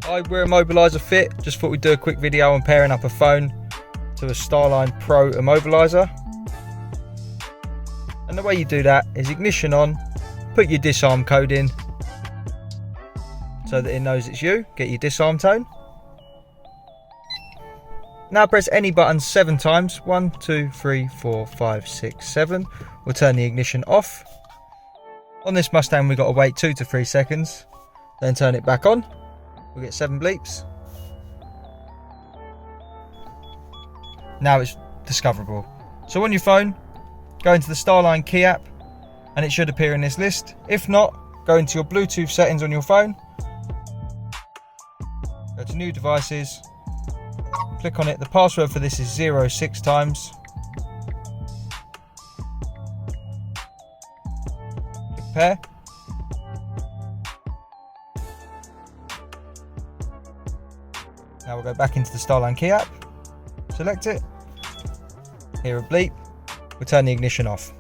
Hi, we're Immobiliser Fit. Just thought we'd do a quick video on pairing up a phone to a Starline Pro Immobiliser. And the way you do that is ignition on, put your disarm code in so that it knows it's you, get your disarm tone. Now press any button 7 times, 1, 2, 3, 4, 5, 6, 7. We'll turn the ignition off. On this Mustang we've got to wait 2 to 3 seconds, then turn it back on. We'll get 7 bleeps. Now it's discoverable. So on your phone, go into the Starline key app and it should appear in this list. If not, go into your Bluetooth settings on your phone, go to new devices, click on it. The password for this is 06 times. Click pair. Now we'll go back into the Starline key app, select it, hear a bleep, we'll turn the ignition off.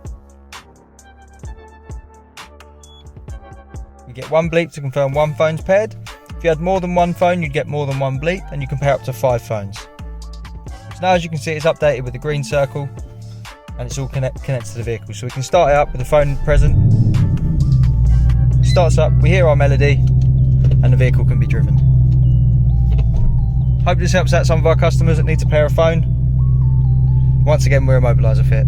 You get 1 bleep to confirm 1 phone's paired. If you had more than 1 phone, you'd get more than 1 bleep, and you can pair up to 5 phones. So now as you can see, it's updated with the green circle, and it's all connected to the vehicle. So we can start it up with the phone present. It starts up, we hear our melody, and the vehicle can be driven. Hope this helps out some of our customers that need to pair a phone. Once again, we're Immobiliser Fit.